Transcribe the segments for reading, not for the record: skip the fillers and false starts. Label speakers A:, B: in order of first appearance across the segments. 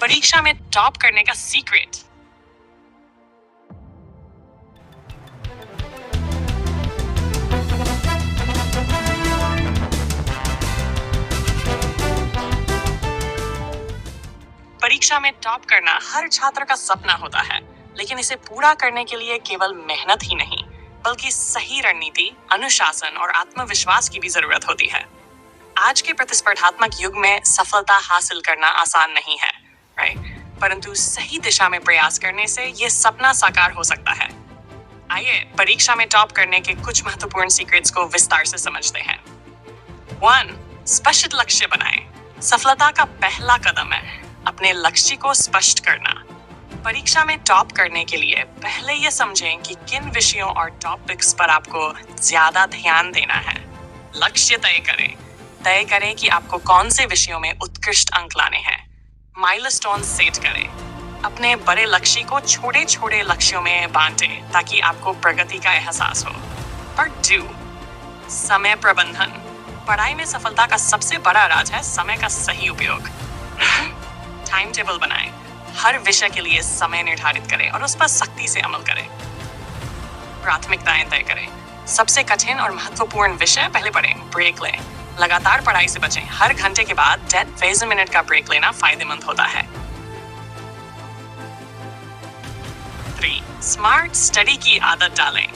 A: परीक्षा में टॉप करने का सीक्रेट। परीक्षा में टॉप करना हर छात्र का सपना होता है, लेकिन इसे पूरा करने के लिए केवल मेहनत ही नहीं, बल्कि सही रणनीति, अनुशासन और आत्मविश्वास की भी जरूरत होती है। आज के प्रतिस्पर्धात्मक युग में सफलता हासिल करना आसान नहीं है, राइट? परंतु सही दिशा में प्रयास करने से यह सपना साकार हो सकता है। आइए परीक्षा में टॉप करने के कुछ महत्वपूर्ण सीक्रेट्स को विस्तार से समझते हैं। 1. स्पष्ट लक्ष्य बनाएं। सफलता का पहला कदम है अपने लक्ष्य को स्पष्ट करना। परीक्षा में टॉप करने के लिए पहले यह समझें कि किन विषयों और टॉपिक्स पर आपको ज्यादा ध्यान देना है। लक्ष्य तय करें कि आपको कौन से विषयों में उत्कृष्ट अंक लाने हैं। माइलस्टोन सेट करें। अपने बड़े लक्ष्य को छोटे छोटे लक्ष्यों में बांटें ताकि आपको प्रगति का एहसास हो। और 2. समय प्रबंधन। पढ़ाई में सफलता का सबसे बड़ा राज है समय का सही उपयोग। टाइम टेबल बनाएं। हर विषय के लिए समय निर्धारित करें और उस पर सख्ती से अमल करें। प्राथमिकताएं तय करें। सबसे कठिन और महत्वपूर्ण विषय पहले पढ़ें, ब्रेक लें। लगातार पढ़ाई से बचें। हर घंटे के बाद 10 मिनट का ब्रेक लेना फायदेमंद होता है। 3. स्मार्ट स्टडी की आदत डालें।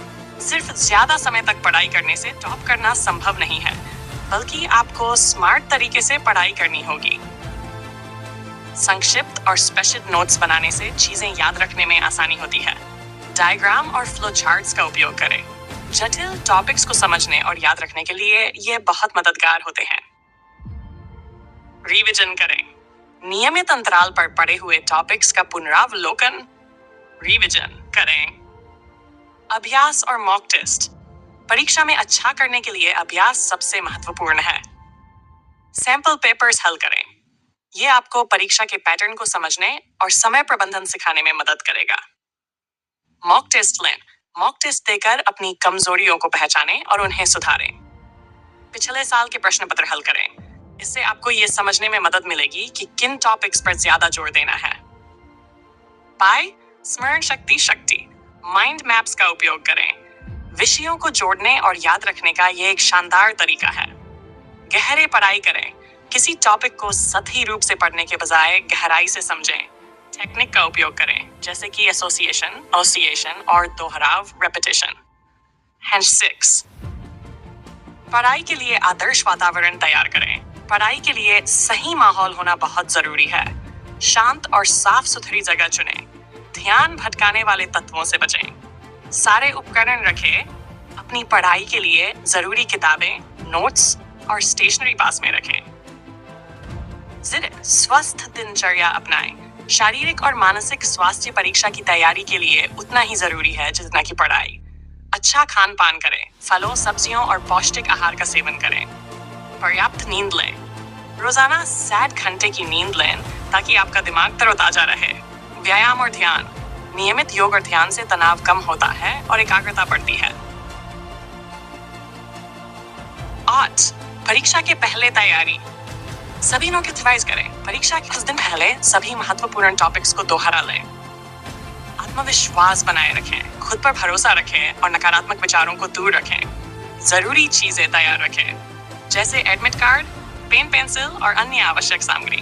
A: सिर्फ ज्यादा समय तक पढ़ाई करने से टॉप करना संभव नहीं है, बल्कि आपको स्मार्ट तरीके से पढ़ाई करनी होगी। संक्षिप्त और स्पेशल नोट्स बनाने से चीजें याद रखने में आसानी होती है। डायग्राम और फ्लो चार्ट्स का उपयोग करें। जटिल टॉपिक्स को समझने और याद रखने के लिए ये बहुत मददगार होते हैं। रिवीजन करें। नियमित अंतराल पर पढ़े हुए टॉपिक्स का पुनरावलोकन, रिवीजन करें। अभ्यास और मॉक टेस्ट। परीक्षा में अच्छा करने के लिए अभ्यास सबसे महत्वपूर्ण है। सैंपल पेपर्स हल करें। यह आपको परीक्षा के पैटर्न को समझने और समय प्रबंधन सिखाने में मदद करेगा। मॉक टेस्ट लें। मॉक टेस्ट देकर अपनी कमजोरियों को पहचानें और उन्हें सुधारें। पिछले साल के प्रश्न पत्र हल करें। इससे आपको यह समझने में मदद मिलेगी कि किन टॉपिक्स पर ज्यादा जोर देना है। पाई स्मरण शक्ति। माइंड मैप्स का उपयोग करें। विषयों को जोड़ने और याद रखने का यह एक शानदार तरीका है। गहरे पढ़ाई करें। किसी टॉपिक को सतही रूप से पढ़ने के बजाय गहराई से समझें। टेक्निक का उपयोग करें, जैसे कि एसोसिएशन, ओसिएशन और दोहराव, रेपिटेशन। 6. पढ़ाई के लिए आदर्श वातावरण तैयार करें। पढ़ाई के लिए सही माहौल होना बहुत जरूरी है। शांत और साफ सुथरी जगह चुनें। ध्यान भटकाने वाले तत्वों से बचें। सारे उपकरण रखें। अपनी पढ़ाई के लिए जरूरी किताबें, नोट्स और स्टेशनरी पास में रखें। स्वस्थ दिनचर्या अपनाएं। शारीरिक और मानसिक स्वास्थ्य परीक्षा की तैयारी के लिए उतना ही जरूरी है जितना कि पढ़ाई। अच्छा खान पान करें। फलों, सब्जियों और पौष्टिक आहार का सेवन करें। पर्याप्त नींद लें। रोजाना 7 घंटे की नींद लें ताकि आपका दिमाग तरोताजा रहे। व्यायाम और ध्यान। नियमित योग और ध्यान से तनाव कम होता है और एकाग्रता बढ़ती है। 8. परीक्षा के पहले तैयारी। सभी नोट्स रिवाइज करें। परीक्षा के कुछ दिन पहले सभी महत्वपूर्ण टॉपिक्स को दोहरा लें। आत्मविश्वास बनाए रखें। खुद पर भरोसा रखें और नकारात्मक विचारों को दूर रखें। जरूरी चीजें तैयार रखें, जैसे एडमिट कार्ड, पेन पेंसिल और अन्य आवश्यक सामग्री।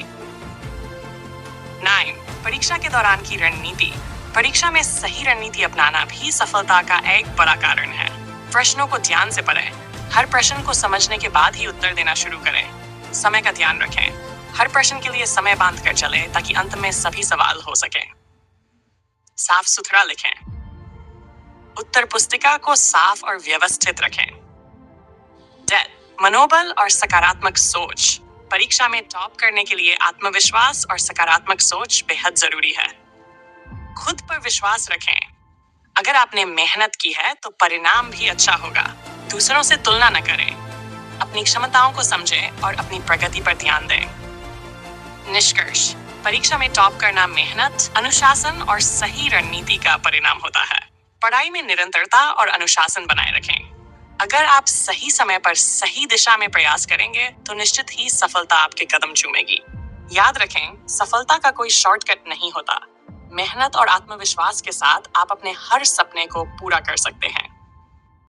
A: 9. परीक्षा के दौरान की रणनीति। परीक्षा में सही रणनीति अपनाना भी सफलता का एक बड़ा कारण है। प्रश्नों को ध्यान से पढ़ें। हर प्रश्न को समझने के बाद ही उत्तर देना शुरू करें। समय का ध्यान रखें। हर प्रश्न के लिए समय बांध कर चले ताकि अंत में सभी सवाल हो सके। साफ सुथरा लिखें। उत्तर पुस्तिका को साफ और व्यवस्थित रखें। मनोबल और सकारात्मक सोच। परीक्षा में टॉप करने के लिए आत्मविश्वास और सकारात्मक सोच बेहद जरूरी है। खुद पर विश्वास रखें। अगर आपने मेहनत की है तो परिणाम भी अच्छा होगा। दूसरों से तुलना न करें। अपनी क्षमताओं को समझें और अपनी प्रगति पर ध्यान दें। निष्कर्ष। परीक्षा में टॉप करना मेहनत, अनुशासन और सही रणनीति का परिणाम होता है। पढ़ाई में निरंतरता और अनुशासन बनाए रखें। अगर आप सही समय पर सही दिशा में प्रयास करेंगे तो निश्चित ही सफलता आपके कदम चूमेगी। याद रखें, सफलता का कोई शॉर्टकट नहीं होता। मेहनत और आत्मविश्वास के साथ आप अपने हर सपने को पूरा कर सकते हैं।